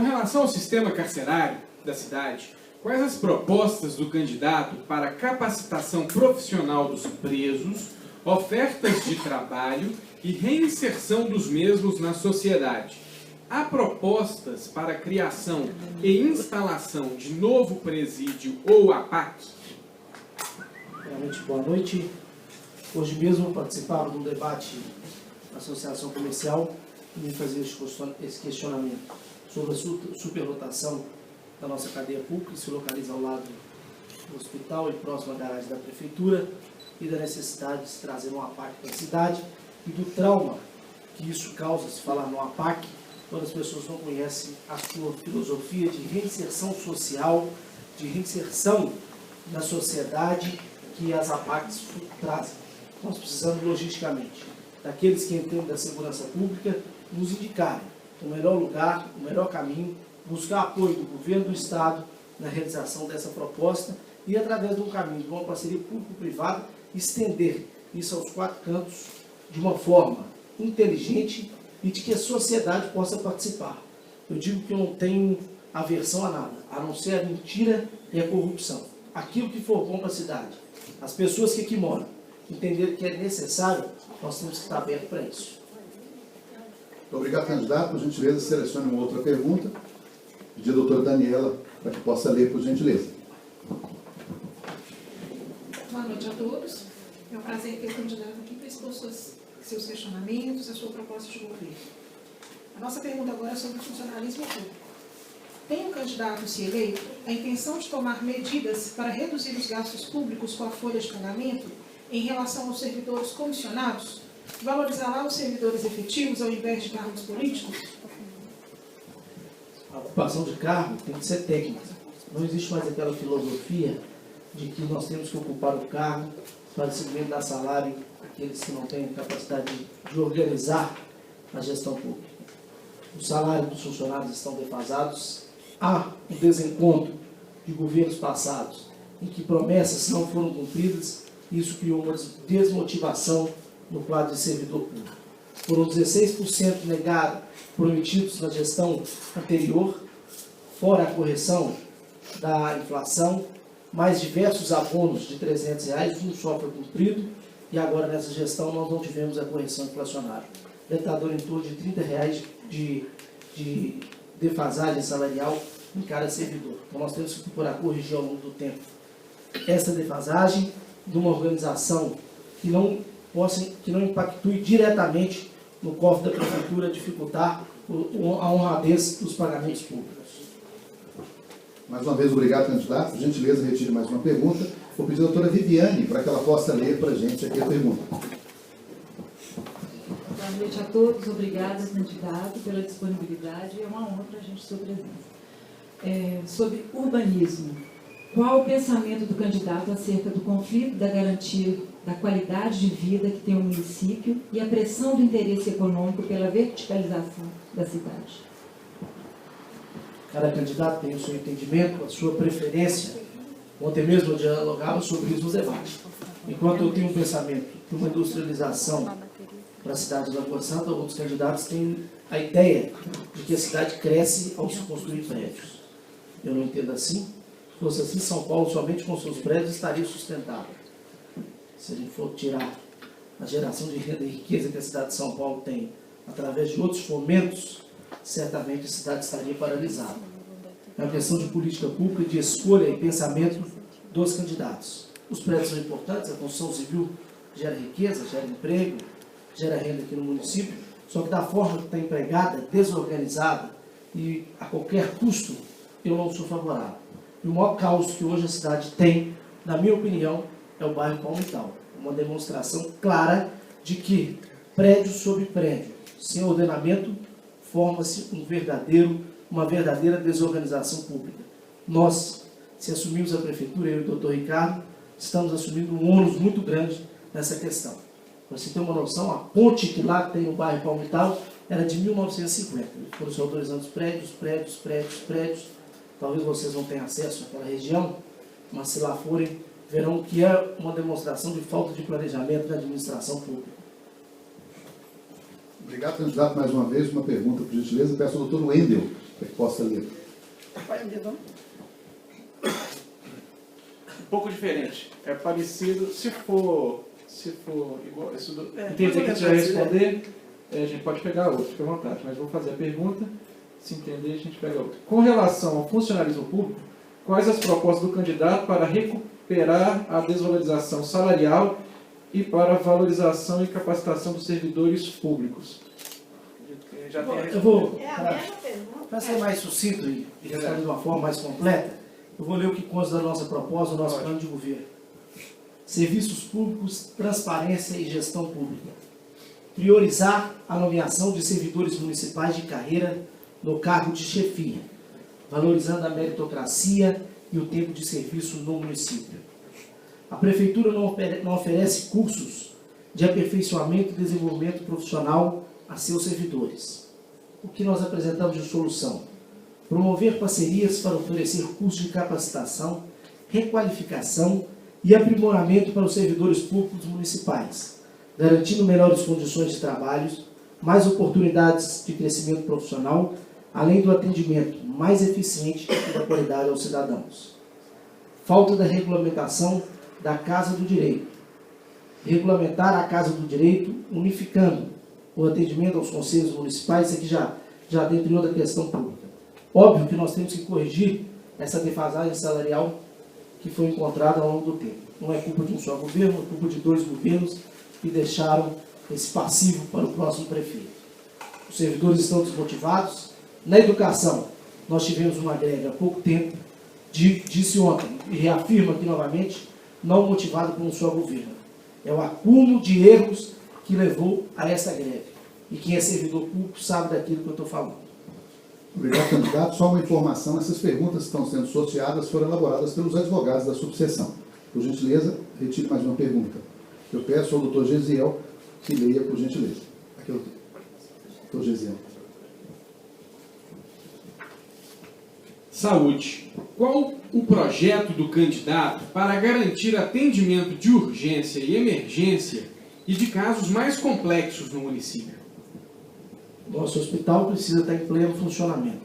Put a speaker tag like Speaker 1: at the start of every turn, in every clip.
Speaker 1: relação ao sistema carcerário da cidade, quais as propostas do candidato para capacitação profissional dos presos, ofertas de trabalho e reinserção dos mesmos na sociedade? Há propostas para a criação e instalação de novo presídio ou APAC?
Speaker 2: Realmente, boa noite. Hoje mesmo participava de um debate na Associação Comercial e me fazia esse questionamento sobre a superlotação da nossa cadeia pública, que se localiza ao lado do hospital e próximo à garagem da Prefeitura, e da necessidade de se trazer um APAC para a cidade e do trauma que isso causa, se falar no APAC, quando as pessoas não conhecem a sua filosofia de reinserção social, de reinserção na sociedade que as APACs trazem. Nós precisamos, logisticamente, daqueles que entendem da segurança pública, nos indicarem o melhor lugar, o melhor caminho, buscar apoio do governo do Estado na realização dessa proposta e, através de um caminho de uma parceria público-privada, estender isso aos 4 cantos de uma forma inteligente e de que a sociedade possa participar. Eu digo que eu não tenho aversão a nada, a não ser a mentira e a corrupção. Aquilo que for bom para a cidade, as pessoas que aqui moram, entenderem que é necessário, nós temos que estar abertos para isso.
Speaker 3: Obrigado, candidato. Por gentileza, selecione uma outra pergunta. Pedir a doutora Daniela para que possa ler, por gentileza.
Speaker 4: Boa noite a todos. É um prazer ter o candidato aqui para expor seus questionamentos, a sua proposta de governo. A nossa pergunta agora é sobre o funcionalismo público. Tem o candidato, se eleito, a intenção de tomar medidas para reduzir os gastos públicos com a folha de pagamento em relação aos servidores comissionados? Valorizará os servidores efetivos ao invés de cargos políticos?
Speaker 2: A ocupação de cargo tem que ser técnica. Não existe mais aquela filosofia de que nós temos que ocupar o cargo para simplesmente dar salário àqueles que não têm capacidade de organizar a gestão pública. Os salários dos funcionários estão defasados. Há um desencontro de governos passados em que promessas não foram cumpridas. Isso criou uma desmotivação no quadro de servidor público. Foram 16% negados, prometidos na gestão anterior, fora a correção da inflação, mais diversos abonos de R$300, um só foi cumprido, e agora nessa gestão nós não tivemos a correção inflacionária. Está dando em torno de R$30 de defasagem salarial em cada servidor. Então nós temos que procurar corrigir ao longo do tempo essa defasagem de uma organização que não impactue diretamente no cofre da Prefeitura, dificultar a honradez dos pagamentos públicos.
Speaker 3: Mais uma vez, obrigado, candidato. Por gentileza, retire mais uma pergunta. Vou pedir à doutora Viviane para que ela possa ler para a gente aqui a pergunta.
Speaker 5: Boa noite a todos. Obrigada, candidato, pela disponibilidade. É uma honra para a gente sua presença. Sobre urbanismo, qual o pensamento do candidato acerca do conflito da garantia da qualidade de vida que tem o município e a pressão do interesse econômico pela verticalização da cidade?
Speaker 2: Cada candidato tem o seu entendimento, a sua preferência. Ontem mesmo eu dialogava sobre isso no debate. Enquanto eu tenho um pensamento de uma industrialização para a cidade de Lagoa Santa, outros candidatos têm a ideia de que a cidade cresce ao se construir prédios. Eu não entendo assim. Se fosse assim, São Paulo, somente com seus prédios, estaria sustentável. Se a gente for tirar a geração de renda e riqueza que a cidade de São Paulo tem, através de outros fomentos, certamente a cidade estaria paralisada. É uma questão de política pública, de escolha e pensamento dos candidatos. Os prédios são importantes, a construção civil gera riqueza, gera emprego, gera renda aqui no município, só que da forma que está empregada, desorganizada e a qualquer custo, eu não sou favorável. E o maior caos que hoje a cidade tem, na minha opinião, é o bairro Palmital. Uma demonstração clara de que prédio sobre prédio, sem ordenamento, forma-se uma verdadeira desorganização pública. Nós, se assumimos a prefeitura, eu e o doutor Ricardo, estamos assumindo um ônus muito grande nessa questão. Para você ter uma noção, a ponte que lá tem no bairro Palmital era de 1950. Foram se autorizando os prédios. Talvez vocês não tenham acesso àquela região, mas se lá forem, verão que é uma demonstração de falta de planejamento da administração pública.
Speaker 3: Obrigado, candidato. Mais uma vez, uma pergunta, por gentileza. Peço ao doutor Wendel para que possa ler.
Speaker 6: Um pouco diferente. É parecido, se for igual,
Speaker 2: Entender que você vai responder, a gente pode pegar outro, fica à vontade, mas vou fazer a pergunta, se entender a gente pega outro. Com relação ao funcionalismo público, quais as propostas do candidato para recuperar a desvalorização salarial e para a valorização e capacitação dos servidores públicos? Eu vou,
Speaker 4: É a mesma pergunta.
Speaker 2: para ser mais sucinto e responder de uma forma mais completa, eu vou ler o que consta da nossa proposta, do nosso plano de governo. Serviços públicos, transparência e gestão pública. Priorizar a nomeação de servidores municipais de carreira no cargo de chefia, valorizando a meritocracia e o tempo de serviço no município. A Prefeitura não oferece cursos de aperfeiçoamento e desenvolvimento profissional a seus servidores. O que nós apresentamos de solução? Promover parcerias para oferecer cursos de capacitação, requalificação e aprimoramento para os servidores públicos municipais, garantindo melhores condições de trabalho, mais oportunidades de crescimento profissional, além do atendimento mais eficiente e da qualidade aos cidadãos. Falta da regulamentação da Casa do Direito. Regulamentar a Casa do Direito, unificando o atendimento aos conselhos municipais, isso aqui já dentro de outra questão pública. Óbvio que nós temos que corrigir essa defasagem salarial que foi encontrada ao longo do tempo. Não é culpa de um só governo, é culpa de 2 governos que deixaram esse passivo para o próximo prefeito. Os servidores estão desmotivados. Na educação, nós tivemos uma greve há pouco tempo, disse ontem, e reafirmo aqui novamente, não motivado por um só governo. É o acúmulo de erros que levou a essa greve. E quem é servidor público sabe daquilo que eu estou falando.
Speaker 3: Obrigado, candidato. Só uma informação, essas perguntas que estão sendo sorteadas foram elaboradas pelos advogados da subseção. Por gentileza, retire mais uma pergunta. Eu peço ao doutor Gesiel que leia, por gentileza. Aqui é o doutor Gesiel.
Speaker 1: Saúde. Qual o projeto do candidato para garantir atendimento de urgência e emergência e de casos mais complexos no município?
Speaker 2: Nosso hospital precisa estar em pleno funcionamento.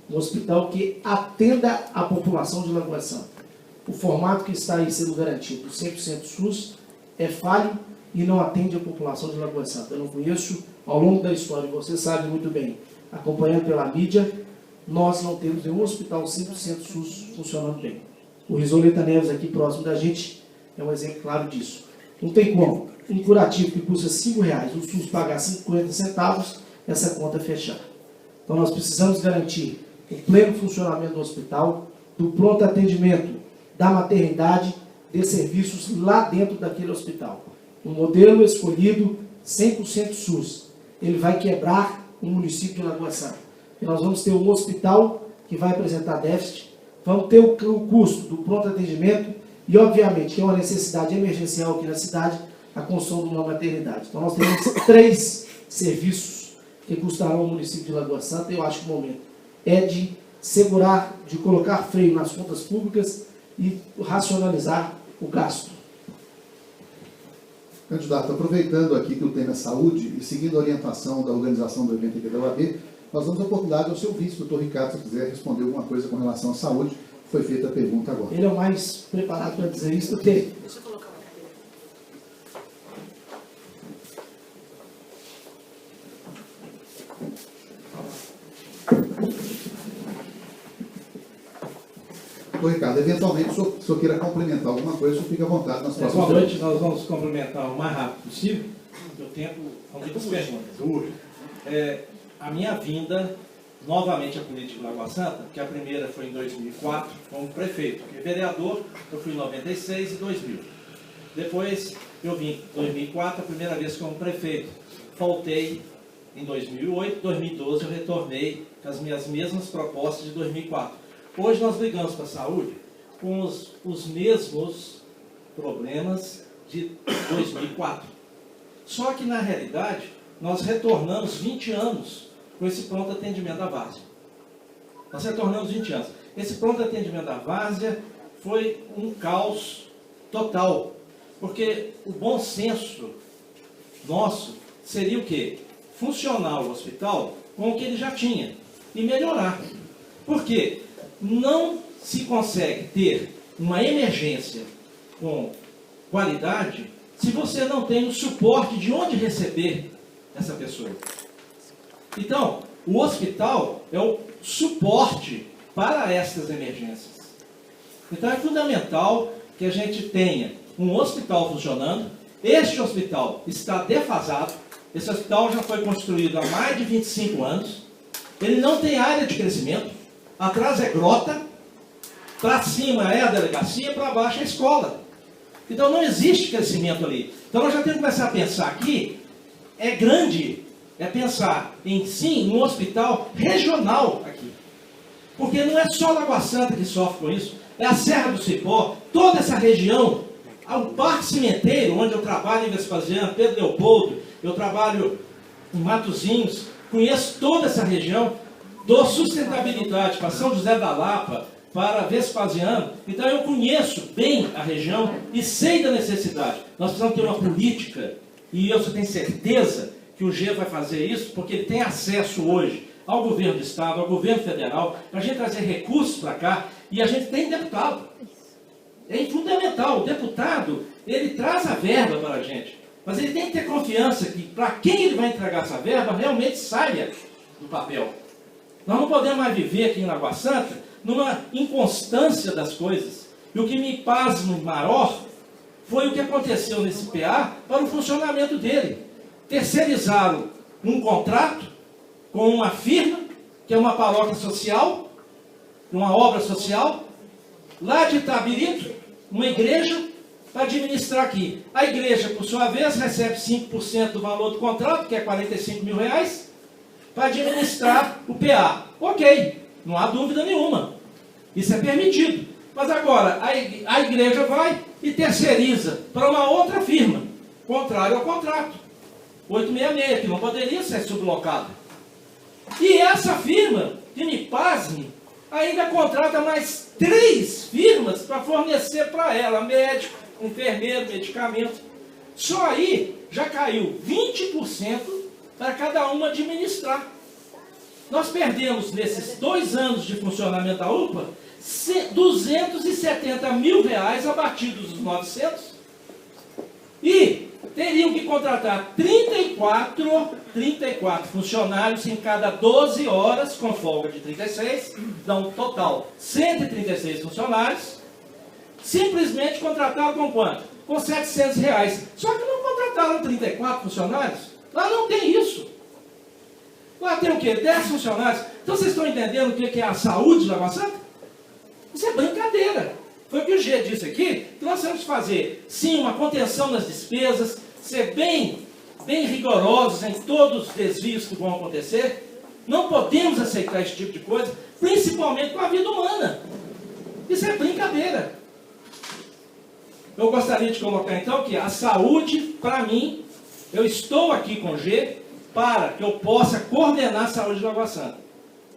Speaker 2: Um hospital que atenda a população de Lagoa Santa. O formato que está aí sendo garantido, 100% SUS, é falho e não atende a população de Lagoa Santa. Eu não conheço, ao longo da história, você sabe muito bem, acompanhando pela mídia, nós não temos nenhum hospital 100% SUS funcionando bem. O Risoleta Neves, aqui próximo da gente, é um exemplo claro disso. Não tem como um curativo que custa R$5, o SUS pagar 50 centavos, essa conta fechar. Então nós precisamos garantir o pleno funcionamento do hospital, do pronto atendimento da maternidade, de serviços lá dentro daquele hospital. O modelo escolhido, 100% SUS, ele vai quebrar o município de Lagoa Santa. E nós vamos ter um hospital que vai apresentar déficit, vamos ter o custo do pronto atendimento e, obviamente, que é uma necessidade emergencial aqui na cidade, a construção de uma maternidade. Então nós temos 3 serviços que custarão ao município de Lagoa Santa. Eu acho que o momento é de segurar, de colocar freio nas contas públicas e racionalizar o gasto.
Speaker 3: Candidato, aproveitando aqui que o tema é saúde e seguindo a orientação da organização do evento aqui da UAB, nós damos a oportunidade ao seu vice, doutor Ricardo, se quiser responder alguma coisa com relação à saúde. Foi feita a pergunta agora.
Speaker 2: Ele é o mais preparado para dizer isso do que ele.
Speaker 4: Deixa eu colocar uma cadeira.
Speaker 3: Doutor Ricardo, eventualmente, se o senhor queira complementar alguma coisa, o senhor fica à vontade nas próximas
Speaker 7: Boa noite, nós vamos complementar o mais rápido possível, porque o tempo são muitas perguntas. A minha vinda novamente à política de Lagoa Santa, que a primeira foi em 2004, como prefeito, porque vereador eu fui em 96 e 2000. Depois eu vim em 2004, a primeira vez como prefeito. Faltei em 2008, 2012 eu retornei com as minhas mesmas propostas de 2004. Hoje nós brigamos para a saúde com os mesmos problemas de 2004. Só que, na realidade, nós retornamos 20 anos com esse pronto atendimento da várzea. Nós retornamos 20 anos. Esse pronto atendimento da várzea foi um caos total. Porque o bom senso nosso seria o quê? funcionar o hospital com o que ele já tinha e melhorar. Por quê? Não se consegue ter uma emergência com qualidade se você não tem o suporte de onde receber essa pessoa. Então, o hospital é o suporte para essas emergências. Então, é fundamental que a gente tenha um hospital funcionando. Este hospital está defasado. Esse hospital já foi construído há mais de 25 anos. Ele não tem área de crescimento. Atrás é grota. Para cima é a delegacia, para baixo é a escola. Então não existe crescimento ali. Então nós já temos que começar a pensar aqui, é grande, é pensar em sim, um hospital regional aqui. Porque não é só Lagoa Santa que sofre com isso, é a Serra do Cipó, toda essa região, o Parque Cimenteiro, onde eu trabalho em Vespasiano, Pedro Leopoldo, eu trabalho em Matozinhos, conheço toda essa região, dou sustentabilidade para São José da Lapa, para Vespasiano. Então eu conheço bem a região e sei da necessidade. Nós precisamos ter uma política, e eu tenho certeza que o G vai fazer isso, porque ele tem acesso hoje ao governo do Estado, ao governo federal, para a gente trazer recursos para cá, e a gente tem deputado. É fundamental, o deputado, ele traz a verba para a gente, mas ele tem que ter confiança que para quem ele vai entregar essa verba, realmente saia do papel. Nós não podemos mais viver aqui em Lagoa Santa numa inconstância das coisas. E o que me pasma maior foi o que aconteceu nesse PA para o funcionamento dele. Terceirizaram um contrato com uma firma, que é uma paróquia social, uma obra social, lá de Itabirito, uma igreja, para administrar aqui. A igreja, por sua vez, recebe 5% do valor do contrato, que é R$45 mil, para administrar o PA. Ok, não há dúvida nenhuma. Isso é permitido. Mas agora, a igreja vai e terceiriza para uma outra firma, contrário ao contrato. 866, que não poderia ser sublocada. E essa firma, que me pasme, ainda contrata mais 3 firmas para fornecer para ela médico, enfermeiro, medicamento. Só aí já caiu 20% para cada uma administrar. Nós perdemos, nesses 2 anos de funcionamento da UPA, R$270 mil abatidos dos 900, e teriam que contratar 34 funcionários em cada 12 horas, com folga de 36, dão total 136 funcionários, simplesmente contrataram com quanto? Com R$700. Só que não contrataram 34 funcionários. Lá não tem isso. Lá tem o quê? 10 funcionários. Então vocês estão entendendo o que é a saúde de Lagoa Santa? Isso é brincadeira. Foi o que o G disse aqui, que nós temos que fazer, sim, uma contenção das despesas, ser bem rigorosos em todos os desvios que vão acontecer. Não podemos aceitar esse tipo de coisa, principalmente com a vida humana. Isso é brincadeira. Eu gostaria de colocar, então, que a saúde, para mim, eu estou aqui com o G para que eu possa coordenar a saúde de Lagoa Santa.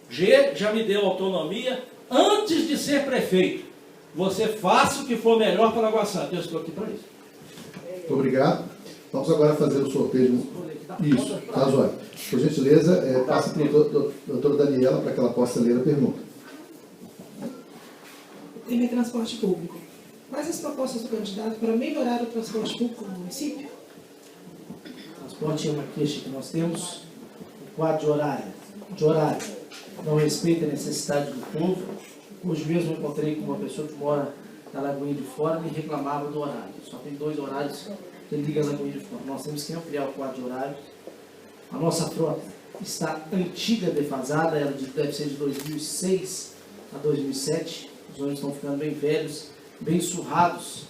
Speaker 7: G já me deu autonomia antes de ser prefeito. Você faça o que for melhor para Lagoa Santa. Eu estou aqui para isso.
Speaker 3: Muito obrigado. Vamos agora fazer o sorteio. Isso, tá, Zóia. Por gentileza, passa para a doutora Daniela para que ela possa ler a pergunta.
Speaker 4: O tema é transporte público. Quais as propostas do candidato para melhorar o transporte público no município?
Speaker 2: Transporte é uma queixa que nós temos. O quadro de horário não respeita a necessidade do povo. Hoje mesmo eu encontrei com uma pessoa que mora na Lagoinha de Fora e me reclamava do horário. Só tem 2 horários que liga a Lagoinha de Fora. Nós temos que ampliar o quadro de horário. A nossa frota está antiga, defasada, ela deve ser de 2006 a 2007. Os ônibus estão ficando bem velhos, bem surrados.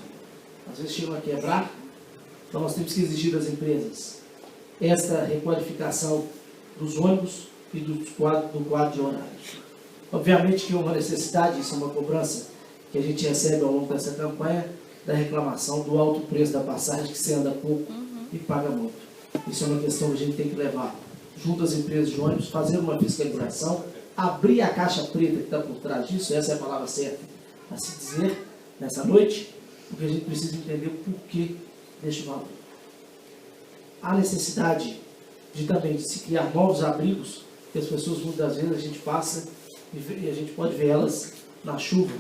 Speaker 2: Às vezes chegam a quebrar. Então nós temos que exigir das empresas essa requalificação dos ônibus e do quadro de horários. Obviamente que é uma necessidade, isso é uma cobrança que a gente recebe ao longo dessa campanha, da reclamação do alto preço da passagem, que se anda pouco e paga muito. Isso é uma questão que a gente tem que levar junto às empresas de ônibus, fazer uma fiscalização, abrir a caixa preta que está por trás disso, essa é a palavra certa a se dizer nessa noite, porque a gente precisa entender o porquê deste valor. Há necessidade também de se criar novos abrigos, que as pessoas muitas vezes a gente passa e a gente pode ver elas na chuva,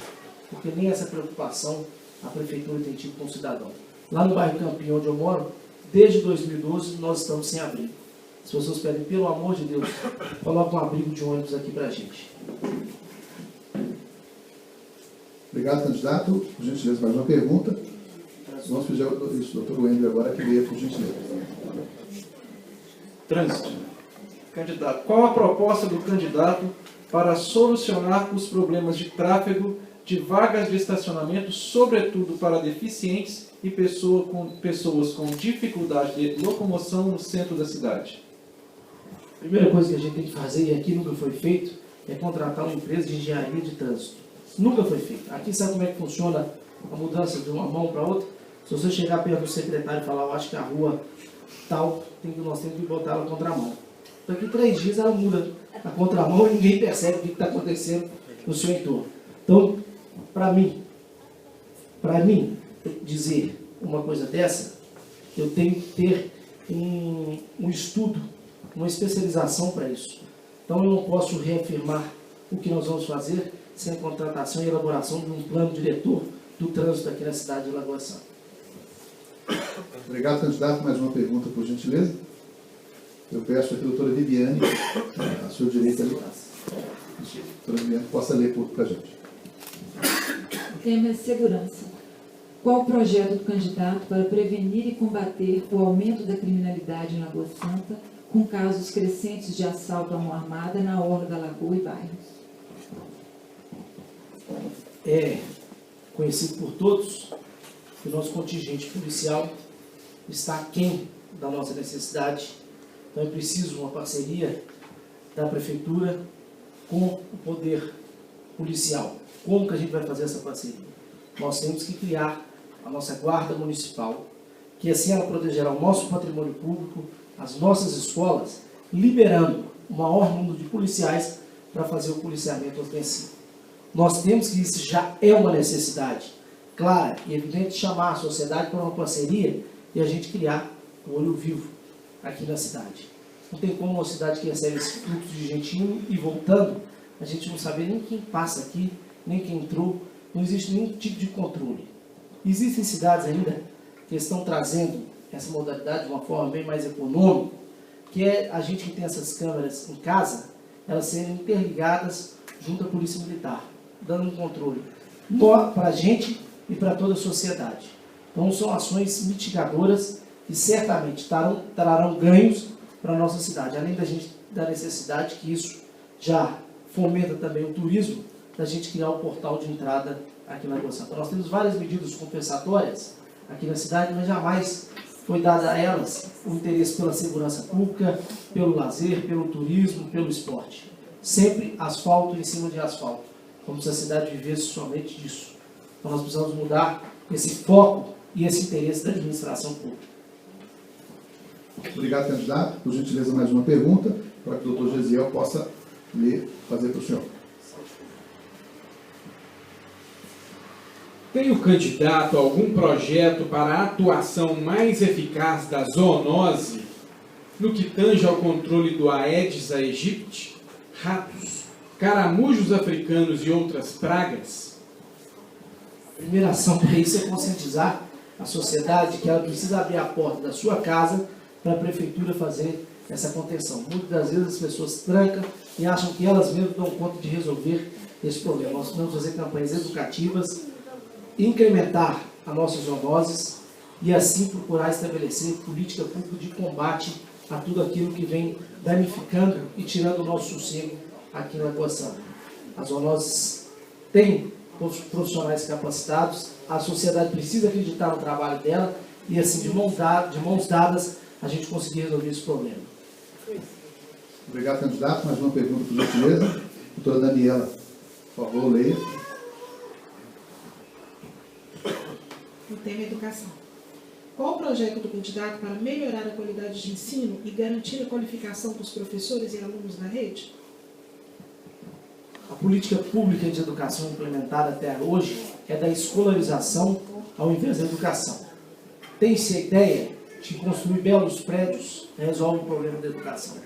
Speaker 2: porque nem essa preocupação a prefeitura tem tido com o cidadão. Lá no bairro Campinho, onde eu moro, desde 2012 nós estamos sem abrigo. As pessoas pedem, pelo amor de Deus, coloca um abrigo de ônibus aqui para a gente.
Speaker 3: Obrigado, candidato. Por gentileza, mais uma pergunta. Vamos pedir isso, doutor Wendel, agora que leia, por gentileza.
Speaker 6: Trânsito. Candidato, qual a proposta do candidato para solucionar os problemas de tráfego de vagas de estacionamento, sobretudo para deficientes e pessoas com dificuldade de locomoção no centro da cidade?
Speaker 2: A primeira coisa que a gente tem que fazer, e aqui nunca foi feito, é contratar uma empresa de engenharia de trânsito. Nunca foi feito. Aqui sabe como é que funciona a mudança de uma mão para outra? Se você chegar perto do secretário e falar, eu acho que a rua tal, nós temos que botar ela contramão. Daqui 3 dias ela muda a contramão e ninguém percebe o que está acontecendo no seu entorno. Então, para mim, dizer uma coisa dessa, eu tenho que ter um estudo, uma especialização para isso. Então, eu não posso reafirmar o que nós vamos fazer sem contratação e elaboração de um plano diretor do trânsito aqui na cidade de Lagoa Santa.
Speaker 3: Obrigado, candidato. Mais uma pergunta, por gentileza. Eu peço aqui a doutora Viviane, a sua direita ali. Doutora Viviane, possa ler para a gente.
Speaker 5: O tema é segurança. Qual o projeto do candidato para prevenir e combater o aumento da criminalidade em Lagoa Santa, com casos crescentes de assalto à mão armada na orla da Lagoa e bairros?
Speaker 2: É conhecido por todos que o nosso contingente policial está aquém da nossa necessidade. Então é preciso uma parceria da prefeitura com o poder policial. Como que a gente vai fazer essa parceria? Nós temos que criar a nossa guarda municipal, que assim ela protegerá o nosso patrimônio público, as nossas escolas, liberando o maior número de policiais para fazer o policiamento ofensivo. Nós temos que isso já é uma necessidade clara e evidente, chamar a sociedade para uma parceria e a gente criar o olho vivo aqui na cidade. Não tem como uma cidade que recebe esse fluxo de gente indo e voltando, a gente não saber nem quem passa aqui, nem quem entrou, não existe nenhum tipo de controle. Existem cidades ainda que estão trazendo essa modalidade de uma forma bem mais econômica, que é a gente que tem essas câmeras em casa, elas serem interligadas junto à Polícia Militar, dando um controle para a gente e para toda a sociedade. Então são ações mitigadoras que certamente trarão ganhos para a nossa cidade, além da necessidade que isso já fomenta também o turismo, da gente criar o portal de entrada aqui na Lagoa Santa. Nós temos várias medidas compensatórias aqui na cidade, mas jamais foi dada a elas o interesse pela segurança pública, pelo lazer, pelo turismo, pelo esporte. Sempre asfalto em cima de asfalto, como se a cidade vivesse somente disso. Então nós precisamos mudar esse foco e esse interesse da administração pública.
Speaker 3: Obrigado, candidato. Por gentileza, mais uma pergunta, para que o doutor Gesiel possa ler, fazer para o senhor.
Speaker 1: Tem o candidato algum projeto para a atuação mais eficaz da zoonose no que tange ao controle do Aedes aegypti, ratos, caramujos africanos e outras pragas?
Speaker 2: A primeira ação para isso é conscientizar a sociedade que ela precisa abrir a porta da sua casa para a prefeitura fazer essa contenção. Muitas das vezes as pessoas trancam e acham que elas mesmas dão conta de resolver esse problema. Nós precisamos fazer campanhas educativas, incrementar as nossas zoonoses e assim procurar estabelecer política pública de combate a tudo aquilo que vem danificando e tirando o nosso sossego aqui na Lagoa Santa. As zoonoses têm profissionais capacitados, a sociedade precisa acreditar no trabalho dela e assim, de mãos dadas, a gente conseguir resolver esse problema.
Speaker 3: Obrigado, candidato. Mais uma pergunta, por gentileza. Doutora Daniela, por favor, leia.
Speaker 4: O tema é educação. Qual o projeto do candidato para melhorar a qualidade de ensino e garantir a qualificação dos professores e alunos na rede?
Speaker 2: A política pública de educação implementada até hoje é da escolarização ao invés da educação. Tem-se a ideia de construir belos prédios resolve o problema da educação.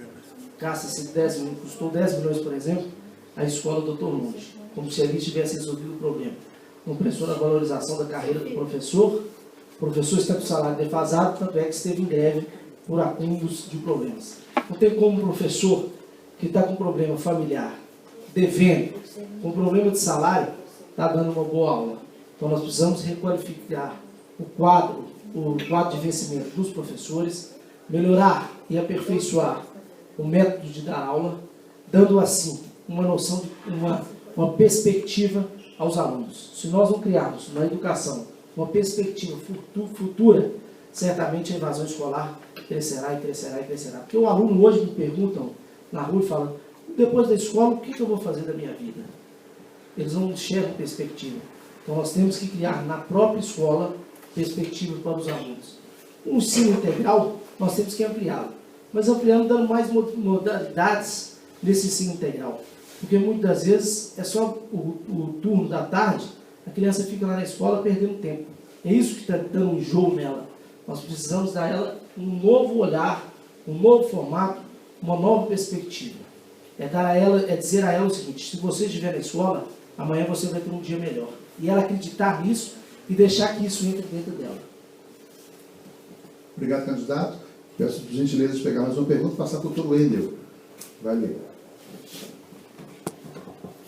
Speaker 2: Gasta-se 10 milhões, custou 10 milhões, por exemplo, a escola Dr. Lunde, como se ali tivesse resolvido o problema. Não pensou na valorização da carreira do professor. O professor está com o salário defasado, tanto é que esteve em greve por acúmulos de problemas. Não tem como um professor que está com problema familiar, devendo, com problema de salário, está dando uma boa aula. Então nós precisamos requalificar o quadro de vencimento dos professores, melhorar e aperfeiçoar o método de dar aula, dando assim uma noção de uma perspectiva aos alunos. Se nós não criarmos na educação uma perspectiva futura, certamente a evasão escolar crescerá e crescerá e crescerá. Porque o aluno hoje me perguntam na rua e falam, depois da escola, o que eu vou fazer da minha vida? Eles não enxergam perspectiva. Então nós temos que criar na própria escola perspectiva para os alunos. O ensino integral, nós temos que ampliá-lo. Mas ampliando, dando mais modalidades nesse ensino integral. Porque muitas das vezes é só o turno da tarde, a criança fica lá na escola perdendo tempo. É isso que está dando um enjoo nela. Nós precisamos dar a ela um novo olhar, um novo formato, uma nova perspectiva. É dizer a ela o seguinte, se você estiver na escola, amanhã você vai ter um dia melhor. E ela acreditar nisso e deixar que isso entre dentro dela.
Speaker 3: Obrigado, candidato. Peço por gentileza de pegar mais uma pergunta e passar para o doutor Wendel. Vai ler.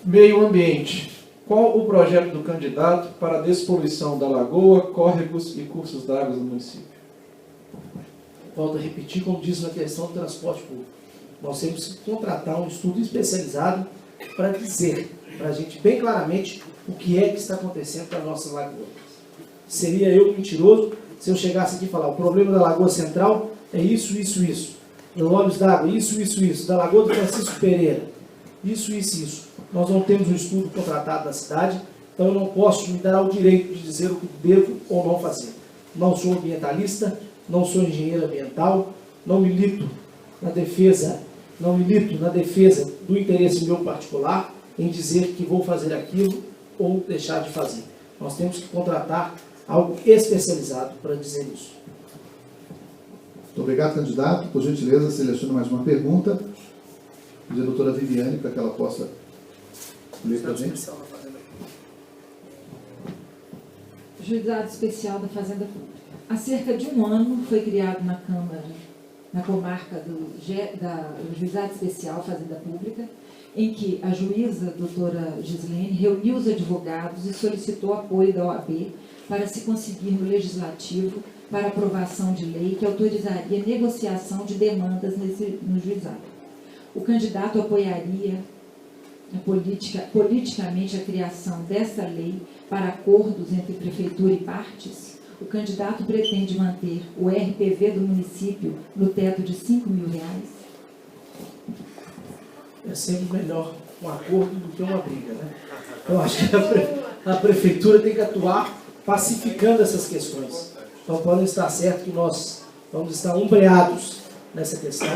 Speaker 6: Meio ambiente. Qual o projeto do candidato para a despoluição da lagoa, córregos e cursos d'água do município?
Speaker 2: Volto a repetir, como disse na questão do transporte público. Nós temos que contratar um estudo especializado para dizer, para a gente bem claramente, o que é que está acontecendo com a nossa lagoa. Seria eu mentiroso se eu chegasse aqui e falar, o problema da Lagoa Central é isso, isso, isso. Do Olhos d'Água, isso, isso, isso. Da Lagoa do Francisco Pereira, isso, isso, isso. Nós não temos um estudo contratado na cidade, então eu não posso me dar o direito de dizer o que devo ou não fazer. Não sou ambientalista, não sou engenheiro ambiental, não milito na defesa do interesse meu particular em dizer que vou fazer aquilo ou deixar de fazer. Nós temos que contratar algo especializado para dizer isso.
Speaker 3: Muito obrigado, candidato. Por gentileza, selecione mais uma pergunta. Pedir a doutora Viviane para que ela possa ler para a gente.
Speaker 5: Juizado Especial da Fazenda Pública. Há cerca de um ano foi criado na Câmara, na comarca do Juizado Especial Fazenda Pública, em que a juíza, doutora Gislene, reuniu os advogados e solicitou apoio da OAB para se conseguir no Legislativo para aprovação de lei que autorizaria negociação de demandas no juizado. O candidato apoiaria politicamente a criação dessa lei para acordos entre prefeitura e partes. O candidato pretende manter o RPV do município no teto de R$ 5.000.
Speaker 2: É sempre melhor um acordo do que uma briga, né? Eu acho que a prefeitura tem que atuar pacificando essas questões. Então, podem estar certo que nós vamos estar ombreados nessa questão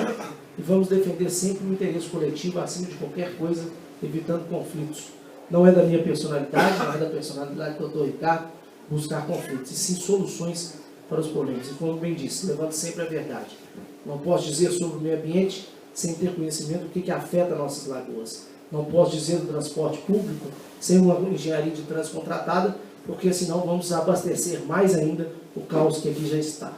Speaker 2: e vamos defender sempre o interesse coletivo acima de qualquer coisa, evitando conflitos. Não é da minha personalidade, não é da personalidade do doutor Ricardo buscar conflitos, e sim soluções para os problemas. E como bem disse, levando sempre a verdade. Não posso dizer sobre o meio ambiente sem ter conhecimento do que afeta nossas lagoas. Não posso dizer do transporte público sem uma engenharia de trânsito contratada, porque senão vamos abastecer mais ainda o caos que aqui já está.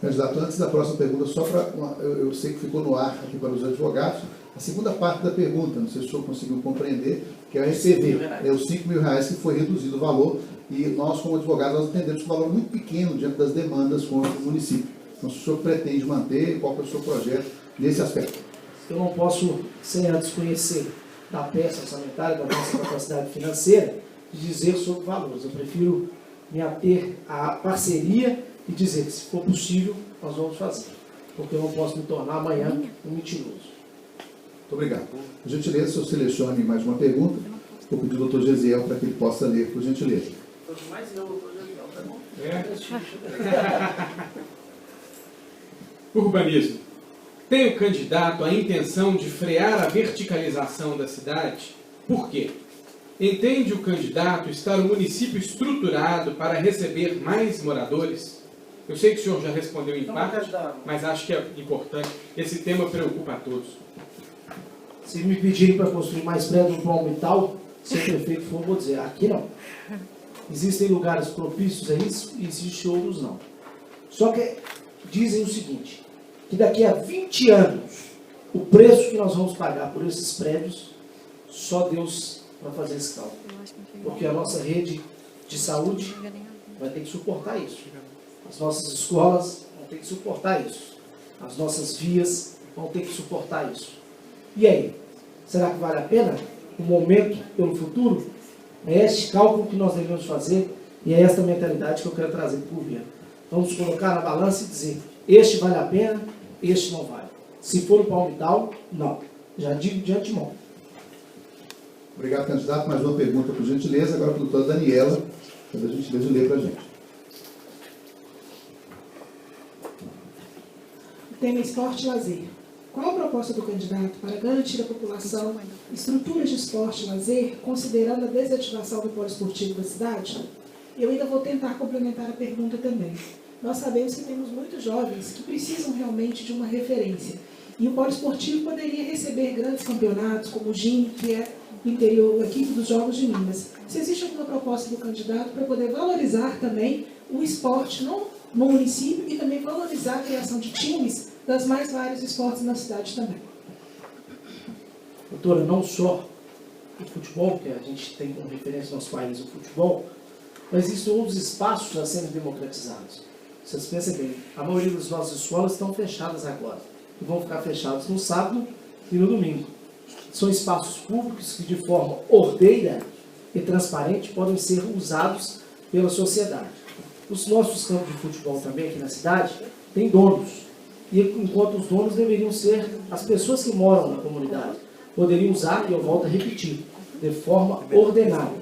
Speaker 3: Candidato, antes da próxima pergunta, só para eu sei que ficou no ar aqui para os advogados, a segunda parte da pergunta, não sei se o senhor conseguiu compreender, que é o RPV, é os R$ 5.000 que foi reduzido o valor, e nós, como advogados, nós entendemos que o valor é muito pequeno diante das demandas contra o município. Então, se o senhor pretende manter, qual é o seu projeto nesse aspecto?
Speaker 2: Eu não posso, sem antes conhecer da peça orçamentária, da nossa capacidade financeira, dizer sobre valores. Eu prefiro me ater à parceria e dizer que, se for possível, nós vamos fazer. Porque eu não posso me tornar amanhã um mentiroso.
Speaker 3: Muito obrigado. Por gentileza, se eu selecione mais uma pergunta, vou pedir ao doutor Gesiel para que ele possa ler, por gentileza.
Speaker 2: Mais eu, doutor Gesiel, tá bom?
Speaker 1: Urbanismo. Tem o candidato a intenção de frear a verticalização da cidade? Por quê? Entende o candidato estar o município estruturado para receber mais moradores? Eu sei que o senhor já respondeu em parte, mas acho que é importante. Esse tema preocupa a todos.
Speaker 2: Se me pedirem para construir mais prédios no Palmital, se o prefeito for, vou dizer, aqui não. Existem lugares propícios a isso e existem outros não. Só que dizem o seguinte, que daqui a 20 anos, o preço que nós vamos pagar por esses prédios, só Deus vai fazer esse cálculo. Porque a nossa rede de saúde vai ter que suportar isso. As nossas escolas vão ter que suportar isso. As nossas vias vão ter que suportar isso. E aí? Será que vale a pena? O momento pelo futuro? É este cálculo que nós devemos fazer e é esta mentalidade que eu quero trazer para o governo. Vamos colocar na balança e dizer, este vale a pena, este não vale. Se for o Palmital, não. Já digo de antemão.
Speaker 3: Obrigado, candidato. Mais uma pergunta, por gentileza. Agora para a doutora Daniela, para a gentileza ler para a gente.
Speaker 4: Tema esporte e lazer. Qual a proposta do candidato para garantir à população estruturas de esporte e lazer, considerando a desativação do polo esportivo da cidade? Eu ainda vou tentar complementar a pergunta também. Nós sabemos que temos muitos jovens que precisam realmente de uma referência. E o polo esportivo poderia receber grandes campeonatos, como o GIM, que é do interior, a equipe dos Jogos de Minas. Se existe alguma proposta do candidato para poder valorizar também o esporte no município e também valorizar a criação de times das mais vários esportes na cidade também.
Speaker 2: Doutora, não só o futebol, que a gente tem como referência no nosso país o futebol, mas existem outros espaços a serem democratizados. Vocês pensem bem, a maioria das nossas escolas estão fechadas agora, e vão ficar fechadas no sábado e no domingo. São espaços públicos que de forma ordeira e transparente podem ser usados pela sociedade. Os nossos campos de futebol também aqui na cidade têm donos. E enquanto os donos deveriam ser as pessoas que moram na comunidade, poderiam usar, e eu volto a repetir, de forma ordenada.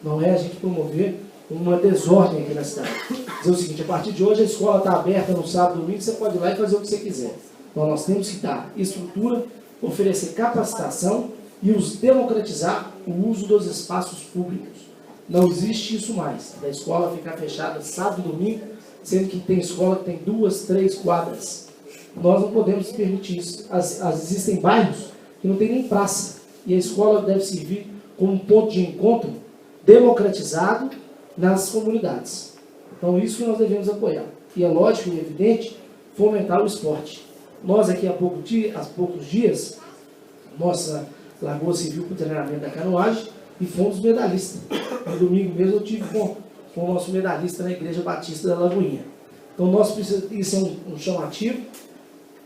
Speaker 2: Não é a gente promover uma desordem aqui na cidade. Dizer o seguinte, a partir de hoje a escola está aberta no sábado e domingo, você pode ir lá e fazer o que você quiser. Então nós temos que dar estrutura, oferecer capacitação e democratizar o uso dos espaços públicos. Não existe isso mais, da escola ficar fechada sábado e domingo, sendo que tem escola que tem 2, 3 quadras. Nós não podemos permitir isso. Existem bairros que não tem nem praça, e a escola deve servir como um ponto de encontro democratizado nas comunidades. Então, isso que nós devemos apoiar. E é lógico e evidente fomentar o esporte. Nós aqui há poucos dias, nossa Lagoa serviu para o treinamento da canoagem e fomos medalhistas. No domingo mesmo eu tive com o nosso medalhista na Igreja Batista da Lagoinha. Então, nós precisamos, isso é um chamativo,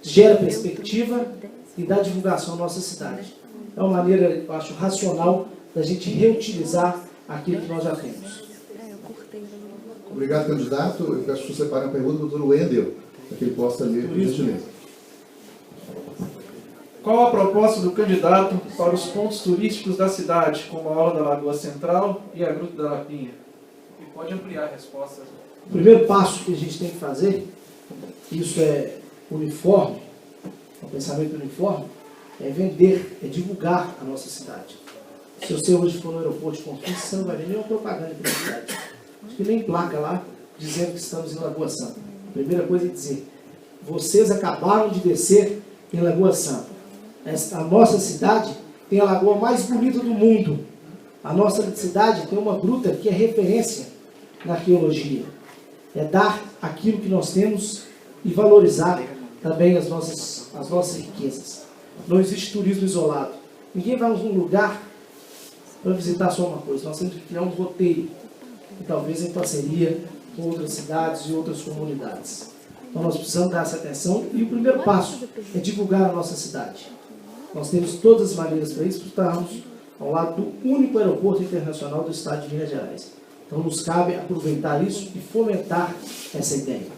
Speaker 2: gera perspectiva e dá divulgação à nossa cidade. É uma maneira, eu acho, racional da gente reutilizar aquilo que nós já temos.
Speaker 3: Obrigado, candidato. Eu peço que você separe a pergunta do doutor Wendel, para que ele possa ler, por gentileza.
Speaker 6: Qual a proposta do candidato para os pontos turísticos da cidade, como a Orla da Lagoa Central e a Gruta da Lapinha? E pode ampliar a resposta.
Speaker 2: O primeiro passo que a gente tem que fazer, isso é uniforme, o pensamento uniforme, é vender, é divulgar a nossa cidade. Se você hoje for no aeroporto de Confins, você não vai ver nenhuma propaganda da cidade. Acho que nem placa lá dizendo que estamos em Lagoa Santa. A primeira coisa é dizer, vocês acabaram de descer em Lagoa Santa. A nossa cidade tem a lagoa mais bonita do mundo. A nossa cidade tem uma gruta que é referência na arqueologia. É dar aquilo que nós temos e valorizar também as nossas riquezas. Não existe turismo isolado. Ninguém vai a um lugar para visitar só uma coisa. Nós temos que criar um roteiro, e talvez em parceria com outras cidades e outras comunidades. Então nós precisamos dar essa atenção e o primeiro passo é divulgar a nossa cidade. Nós temos todas as maneiras para isso, porque estamos ao lado do único aeroporto internacional do estado de Minas Gerais. Então nos cabe aproveitar isso e fomentar essa ideia.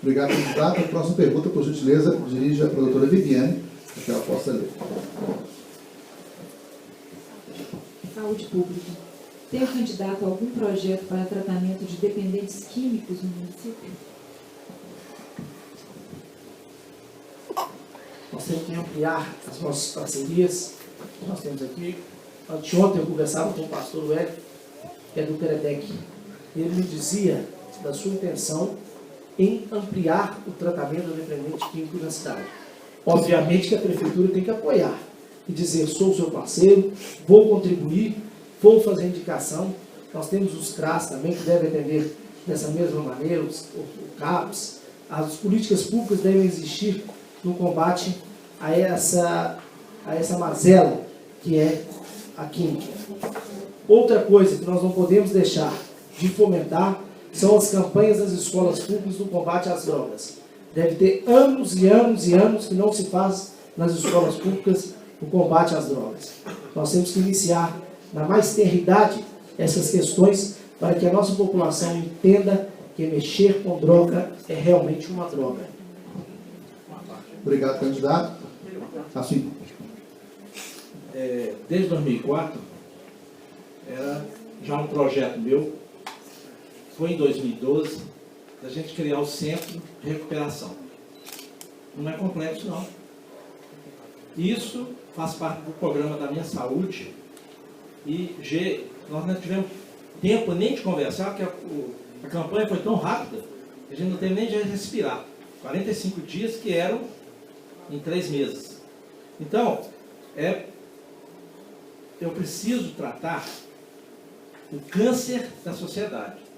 Speaker 3: Obrigado, candidato. A próxima pergunta, por gentileza, dirige para a doutora Viviane, para que ela possa ler.
Speaker 5: Saúde pública. Tem o candidato algum projeto para tratamento de dependentes químicos no município?
Speaker 2: Nós temos que ampliar as nossas parcerias. Nós temos aqui Anteontem eu conversava com o pastor Wellington, que é do Queredec. Ele me dizia da sua intenção em ampliar o tratamento do dependente químico na cidade. Obviamente que a prefeitura tem que apoiar e dizer, sou seu parceiro, vou contribuir, vou fazer indicação. Nós temos os CRAS também, que devem atender dessa mesma maneira, o CAPS. As políticas públicas devem existir no combate a essa mazela que é a química. Outra coisa que nós não podemos deixar de fomentar são as campanhas das escolas públicas no combate às drogas. Deve ter anos e anos e anos que não se faz nas escolas públicas o combate às drogas. Nós temos que iniciar na mais tenra idade essas questões para que a nossa população entenda que mexer com droga é realmente uma droga.
Speaker 3: Obrigado, candidato. Assim.
Speaker 7: Desde 2004, era já um projeto meu, foi em 2012, da gente criar o Centro de Recuperação. Não é complexo, não. Isso faz parte do programa da Minha Saúde e nós não tivemos tempo nem de conversar, porque a campanha foi tão rápida que a gente não teve nem de respirar. 45 dias que eram em 3 meses. Então, eu preciso tratar o câncer da sociedade.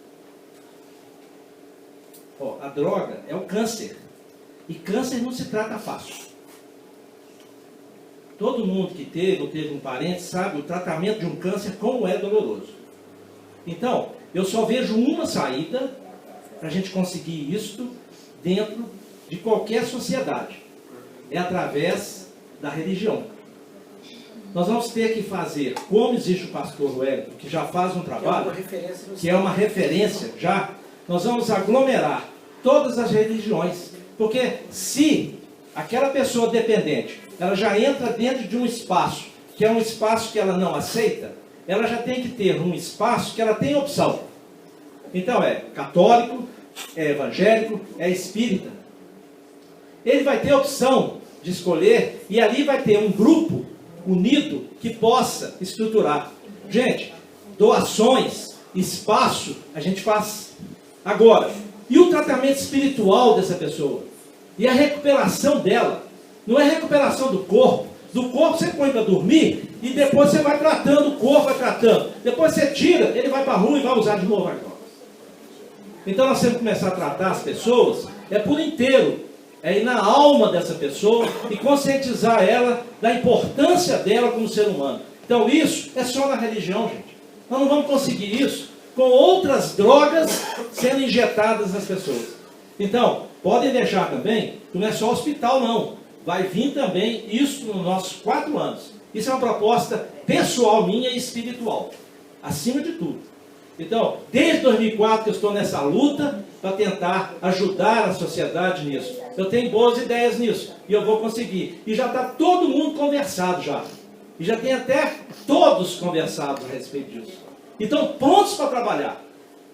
Speaker 7: A droga é o câncer. E câncer não se trata fácil. Todo mundo que teve ou teve um parente sabe o tratamento de um câncer como é doloroso. Então, eu só vejo uma saída para a gente conseguir isto dentro de qualquer sociedade. É através da religião. Nós vamos ter que fazer, como existe o pastor Wellington, que já faz um trabalho, que é uma referência já, nós vamos aglomerar todas as religiões. Porque se aquela pessoa dependente, ela já entra dentro de um espaço, que é um espaço que ela não aceita, ela já tem que ter um espaço que ela tem opção. Então é católico, é evangélico, é espírita. Ele vai ter opção de escolher e ali vai ter um grupo unido que possa estruturar. Gente, doações, espaço, a gente faz. Agora, e o tratamento espiritual dessa pessoa? E a recuperação dela? Não é recuperação do corpo. Do corpo você põe para dormir e depois você vai tratando o corpo, vai tratando. Depois você tira, ele vai para a rua e vai usar de novo a droga. Então nós temos que começar a tratar as pessoas por inteiro. É ir na alma dessa pessoa e conscientizar ela da importância dela como ser humano. Então isso é só na religião, gente. Nós não vamos conseguir isso com outras drogas sendo injetadas nas pessoas. Então, podem deixar também que não é só hospital, não. Vai vir também isso nos nossos 4 anos. Isso é uma proposta pessoal minha e espiritual. Acima de tudo. Então, desde 2004 que eu estou nessa luta para tentar ajudar a sociedade nisso. Eu tenho boas ideias nisso e eu vou conseguir. E já está todo mundo conversado já. E já tem até todos conversados a respeito disso. Então, prontos para trabalhar.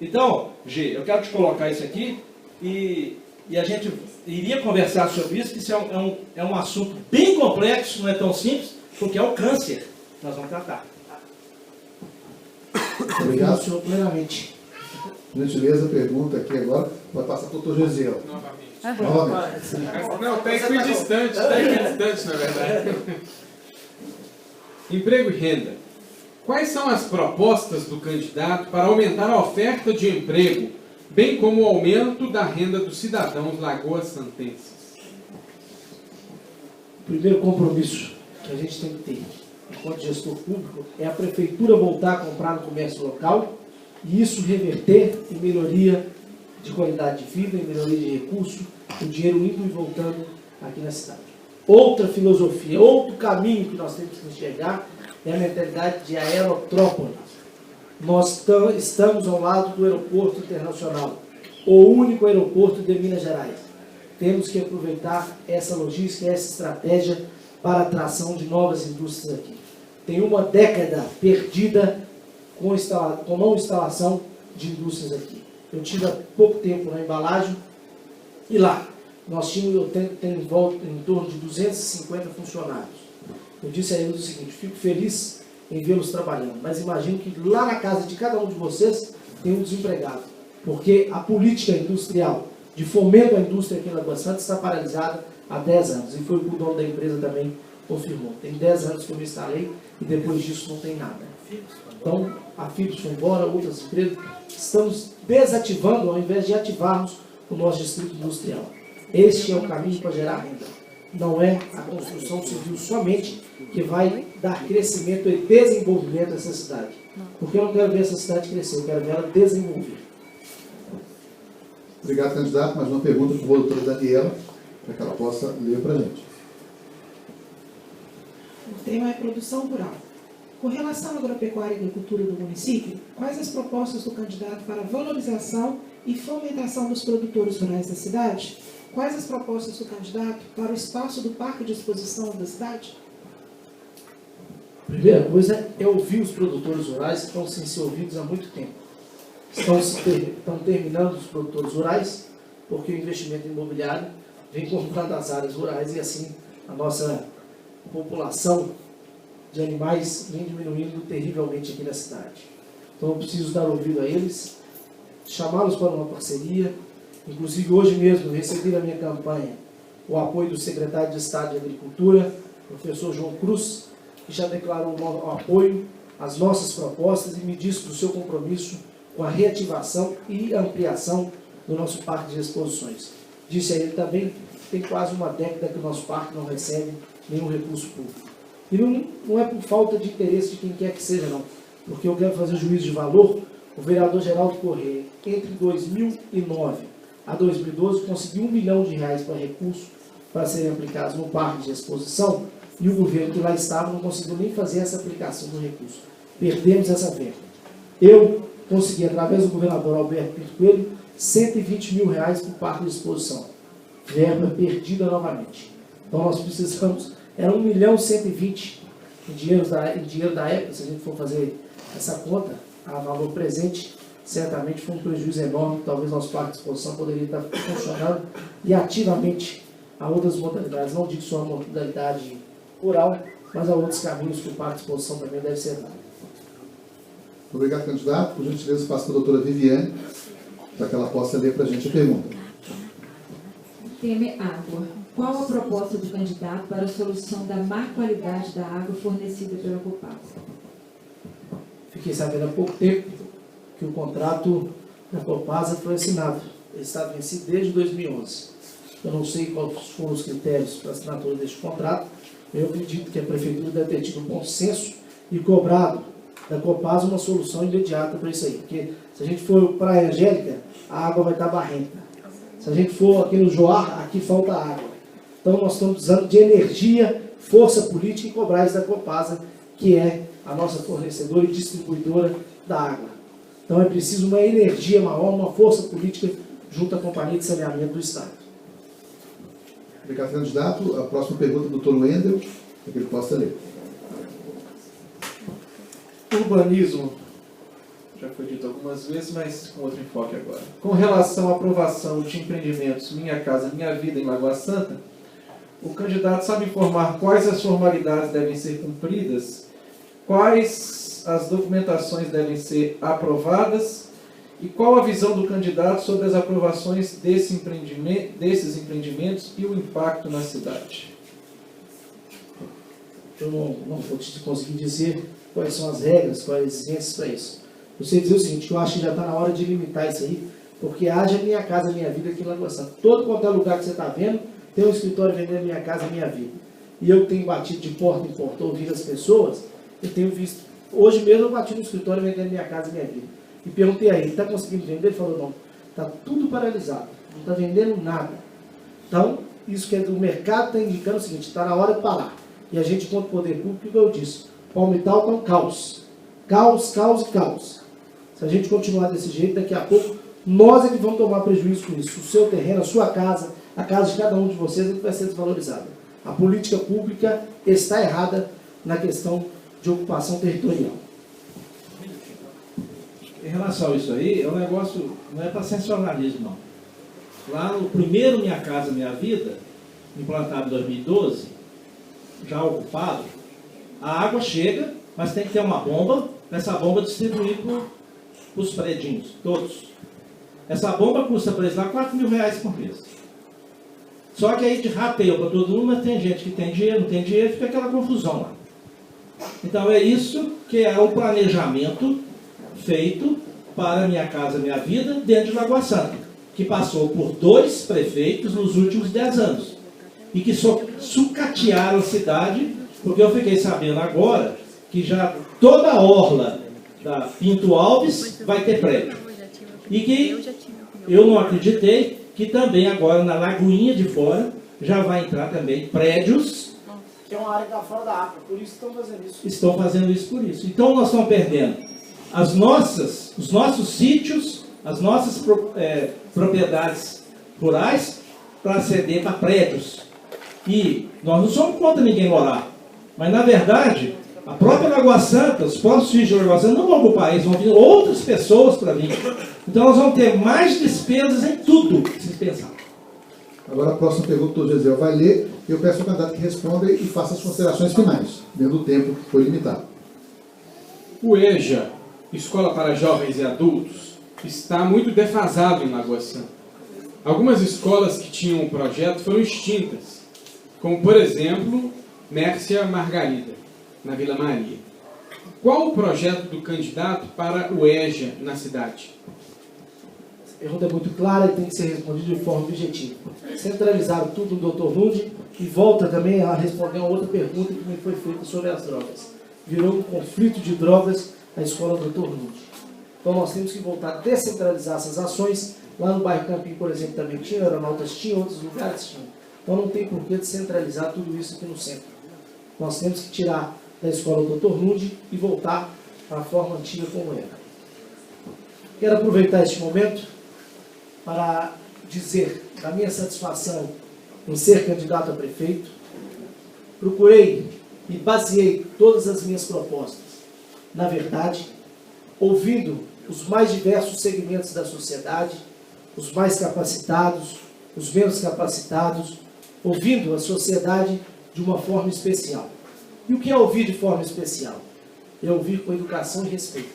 Speaker 7: Então, G, eu quero te colocar isso aqui e a gente iria conversar sobre isso, que isso é um assunto bem complexo, não é tão simples, porque é o câncer que nós vamos tratar.
Speaker 3: Obrigado.
Speaker 2: Senhor, plenamente.
Speaker 3: Gentileza, pergunta aqui agora. Vai passar para o doutor Gesiel. Novamente.
Speaker 1: Não, está equidistante, na verdade. Emprego e renda. Quais são as propostas do candidato para aumentar a oferta de emprego, bem como o aumento da renda dos cidadãos lagoas-santenses?
Speaker 2: O primeiro compromisso que a gente tem que ter, enquanto gestor público, é a prefeitura voltar a comprar no comércio local e isso reverter em melhoria de qualidade de vida, em melhoria de recurso, o dinheiro indo e voltando aqui na cidade. Outra filosofia, outro caminho que nós temos que enxergar é a mentalidade de aerótrópole. Nós estamos ao lado do aeroporto internacional, o único aeroporto de Minas Gerais. Temos que aproveitar essa logística, essa estratégia para a atração de novas indústrias aqui. Tem uma década perdida com não instalação de indústrias aqui. Eu tive há pouco tempo na embalagem e lá nós tínhamos, tenho em torno de 250 funcionários. Eu disse a eles o seguinte: fico feliz em vê-los trabalhando, mas imagino que lá na casa de cada um de vocês tem um desempregado, porque a política industrial de fomento à indústria aqui em Lagoa Santa está paralisada há 10 anos, e foi o que o dono da empresa também confirmou. Tem 10 anos que eu me instalei e depois disso não tem nada. Então, a Philips foi embora, outras empresas, estamos desativando ao invés de ativarmos o nosso distrito industrial. Este é o caminho para gerar renda. Não é a construção civil somente que vai dar crescimento e desenvolvimento a essa cidade. Porque eu não quero ver essa cidade crescer, eu quero ver ela desenvolver.
Speaker 3: Obrigado, candidato. Mais uma pergunta para a doutora Daniela, para que ela possa ler para a gente.
Speaker 4: O tema é produção rural. Com relação à agropecuária e agricultura do município, quais as propostas do candidato para valorização e fomentação dos produtores rurais da cidade? Quais as propostas do candidato para o espaço do parque de exposição da cidade?
Speaker 2: Primeira coisa é ouvir os produtores rurais que estão sem ser ouvidos há muito tempo. Estão terminando os produtores rurais, porque o investimento imobiliário vem comprando as áreas rurais e assim a nossa população de animais vem diminuindo terrivelmente aqui na cidade. Então eu preciso dar ouvido a eles, chamá-los para uma parceria. Inclusive hoje mesmo recebi na minha campanha o apoio do secretário de Estado de Agricultura, professor João Cruz, que já declarou o apoio às nossas propostas e me disse do seu compromisso com a reativação e ampliação do nosso parque de exposições. Disse a ele também que tem quase uma década que o nosso parque não recebe nenhum recurso público. E não é por falta de interesse de quem quer que seja, não. Porque eu quero fazer juízo de valor. O vereador Geraldo Corrêa, entre 2009 a 2012, conseguiu R$1 milhão para recursos para serem aplicados no parque de exposição, e o governo que lá estava não conseguiu nem fazer essa aplicação do recurso. Perdemos essa verba. Eu consegui, através do governador Alberto Pinto Coelho, R$120 mil para o parque de exposição. Verba perdida novamente. Então nós precisamos, era R$1.120 em dinheiro da época, se a gente for fazer essa conta, a valor presente, certamente foi um prejuízo enorme, talvez nosso parque de exposição poderia estar funcionando e ativamente a outras modalidades, não digo só a modalidade rural, mas há outros caminhos que o parque de exposição também deve ser dado.
Speaker 3: Obrigado, candidato. Por gentileza, passo para a doutora Viviane, para que ela possa ler para a gente a pergunta.
Speaker 5: O tema é água. Qual a proposta do candidato para a solução da má qualidade da água fornecida pela Copasa?
Speaker 2: Fiquei sabendo há pouco tempo que o contrato da Copasa foi assinado. Ele está vencido desde 2011. Eu não sei quais foram os critérios para a assinatura deste contrato. Eu acredito que a Prefeitura deve ter tido um bom senso e cobrado da Copasa uma solução imediata para isso aí. Porque se a gente for para a Angélica, a água vai estar barrenta. Se a gente for aqui no Joar, aqui falta água. Então nós estamos precisando de energia, força política e cobrar isso da Copasa, que é a nossa fornecedora e distribuidora da água. Então é preciso uma energia maior, uma força política junto à Companhia de Saneamento do Estado.
Speaker 3: Obrigado, candidato. A próxima pergunta do doutor Wendel, para que ele possa ler.
Speaker 6: Urbanismo, já foi dito algumas vezes, mas com outro enfoque agora. Com relação à aprovação de empreendimentos Minha Casa Minha Vida em Lagoa Santa, o candidato sabe informar quais as formalidades devem ser cumpridas, quais as documentações devem ser aprovadas e qual a visão do candidato sobre as aprovações desses empreendimentos e o impacto na cidade.
Speaker 2: Eu não vou te conseguir dizer quais são as regras, quais as exigências para isso. Eu sei dizer o seguinte, que eu acho que já está na hora de limitar isso aí, porque haja Minha Casa Minha Vida aqui em Lagoa Santa. Todo quanto é lugar que você está vendo, tem um escritório vendendo Minha Casa Minha Vida. E eu tenho batido de porta em porta, ouvindo as pessoas, eu tenho visto. Hoje mesmo eu bati no escritório vendendo Minha Casa Minha Vida. E perguntei a ele, está conseguindo vender? Ele falou, não, está tudo paralisado, não está vendendo nada. Então, isso que é do mercado está indicando o seguinte, está na hora de parar. E a gente, enquanto poder público, eu disse, Palmital está um caos. Caos, caos e caos. Se a gente continuar desse jeito, daqui a pouco, nós é que vamos tomar prejuízo com isso. O seu terreno, a sua casa, a casa de cada um de vocês é que vai ser desvalorizada. A política pública está errada na questão de ocupação territorial.
Speaker 7: Em relação a isso aí, é um negócio, não é para sensacionalismo, não. Lá no primeiro Minha Casa Minha Vida, implantado em 2012, já ocupado, A água chega, mas tem que ter uma bomba, para essa bomba distribuir para os predinhos, todos. Essa bomba custa para eles lá R$4.000 por mês. Só que aí de rateio para todo mundo, mas tem gente que tem dinheiro, não tem dinheiro, fica aquela confusão lá. Então é isso que é o planejamento feito para Minha Casa Minha Vida dentro de Lagoa Santa, que passou por 2 prefeitos nos últimos 10 anos e que sucatearam a cidade, porque eu fiquei sabendo agora que já toda a orla da Pinto Alves vai ter prédio. E que eu não acreditei que também agora na Lagoinha de Fora já vai entrar também prédios.
Speaker 2: Que é uma área que está fora da água, por isso estão fazendo isso.
Speaker 7: Estão fazendo isso por isso. Então nós estamos perdendo os nossos sítios, as nossas propriedades rurais para ceder para prédios. E nós não somos contra ninguém morar. Mas na verdade, a própria Lagoa Santa, os próprios sítios de Lagoa Santa não vão ocupar isso, vão vir outras pessoas para vir. Então nós vamos ter mais despesas em tudo, se pensar.
Speaker 3: Agora a próxima pergunta, o doutor Gesiel vai ler, e eu peço ao candidato que responda e faça as considerações finais, dentro do tempo que foi limitado.
Speaker 1: O EJA, Escola para Jovens e Adultos, está muito defasado em Lagoa Santa. Algumas escolas que tinham um projeto foram extintas, como, por exemplo, Mércia Margarida, na Vila Maria. Qual o projeto do candidato para o EJA na cidade?
Speaker 2: A pergunta é muito clara e tem que ser respondida de forma objetiva. Centralizaram tudo no Dr. Lund e volta também a responder a outra pergunta que me foi feita sobre as drogas. Virou um conflito de drogas a escola do Dr. Lund. Então nós temos que voltar a descentralizar essas ações. Lá no bairro Campim, por exemplo, também tinha, Aeronautas tinha, outros lugares tinham. Então não tem por que descentralizar tudo isso aqui no centro. Nós temos que tirar da escola do Dr. Lund e voltar à forma antiga como era. Quero aproveitar este momento para dizer da minha satisfação em ser candidato a prefeito. Procurei e baseei todas as minhas propostas, na verdade, ouvindo os mais diversos segmentos da sociedade, os mais capacitados, os menos capacitados, ouvindo a sociedade de uma forma especial. E o que é ouvir de forma especial? É ouvir com educação e respeito,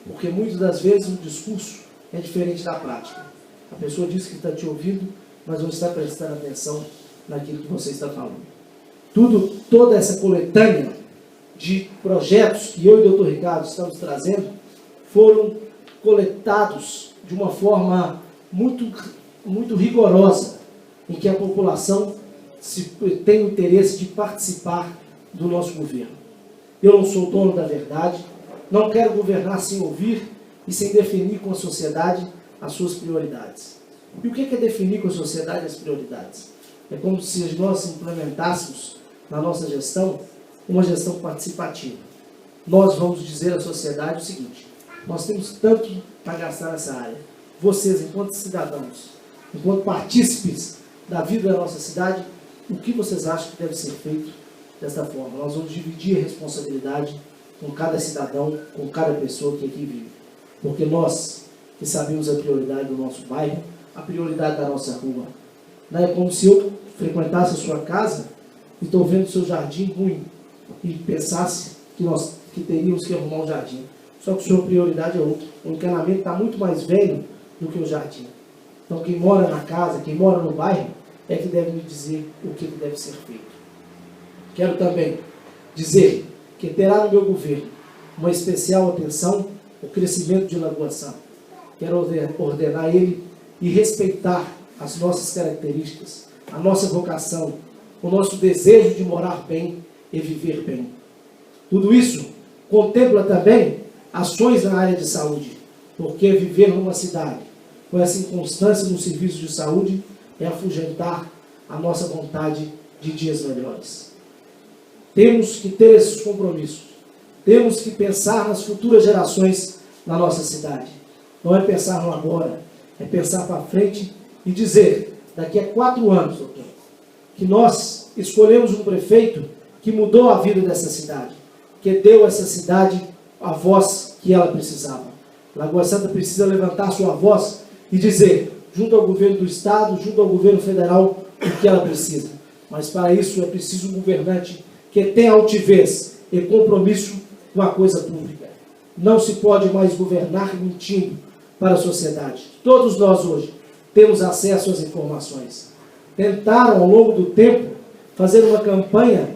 Speaker 2: porque muitas das vezes o discurso é diferente da prática. A pessoa diz que está te ouvindo, mas não está prestando atenção naquilo que você está falando. Toda essa coletânea de projetos que eu e o Dr. Ricardo estamos trazendo foram coletados de uma forma muito rigorosa, em que a população tem o interesse de participar do nosso governo. Eu não sou dono da verdade, não quero governar sem ouvir e sem definir com a sociedade as suas prioridades. E o que é definir com a sociedade as prioridades? É como se nós implementássemos na nossa gestão uma gestão participativa. Nós vamos dizer à sociedade o seguinte: nós temos tanto para gastar nessa área. Vocês, enquanto cidadãos, enquanto partícipes da vida da nossa cidade, o que vocês acham que deve ser feito desta forma? Nós vamos dividir a responsabilidade com cada cidadão, com cada pessoa que aqui vive. Porque nós que sabemos a prioridade do nosso bairro, a prioridade da nossa rua. Não é como se eu frequentasse a sua casa e estou vendo o seu jardim ruim e pensasse que teríamos que arrumar um jardim. Só que a sua prioridade é outra. O encanamento está muito mais velho do que o jardim. Então quem mora na casa, quem mora no bairro, é que deve me dizer o que deve ser feito. Quero também dizer que terá no meu governo uma especial atenção ao crescimento de Lagoa Santa. Quero ordenar ele e respeitar as nossas características, a nossa vocação, o nosso desejo de morar bem e viver bem. Tudo isso contempla também ações na área de saúde, porque viver numa cidade com essa inconstância no serviço de saúde é afugentar a nossa vontade de dias melhores. Temos que ter esses compromissos, temos que pensar nas futuras gerações na nossa cidade. Não é pensar no agora, é pensar para frente e dizer, daqui a 4 anos, doutor, que nós escolhemos um prefeito que mudou a vida dessa cidade, que deu a essa cidade a voz que ela precisava. Lagoa Santa precisa levantar sua voz e dizer, junto ao governo do Estado, junto ao governo federal, o que ela precisa. Mas para isso é preciso um governante que tenha altivez, e compromisso com a coisa pública. Não se pode mais governar mentindo para a sociedade. Todos nós hoje temos acesso às informações. Tentaram, ao longo do tempo, fazer uma campanha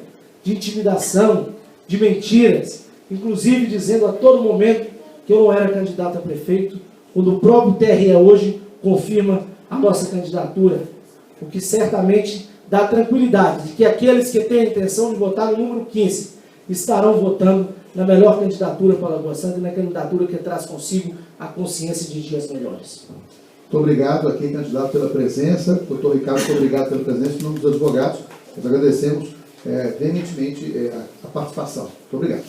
Speaker 2: de intimidação, de mentiras, inclusive dizendo a todo momento que eu não era candidato a prefeito, quando o próprio TRE hoje confirma a nossa candidatura, o que certamente dá tranquilidade de que aqueles que têm a intenção de votar no número 15 estarão votando na melhor candidatura para a Lagoa Santa e na candidatura que traz consigo a consciência de dias melhores.
Speaker 3: Muito obrigado aqui, candidato, pela presença. Doutor Ricardo, muito obrigado pela presença. Em nome dos advogados, nós agradecemos veementemente a participação. Muito obrigado.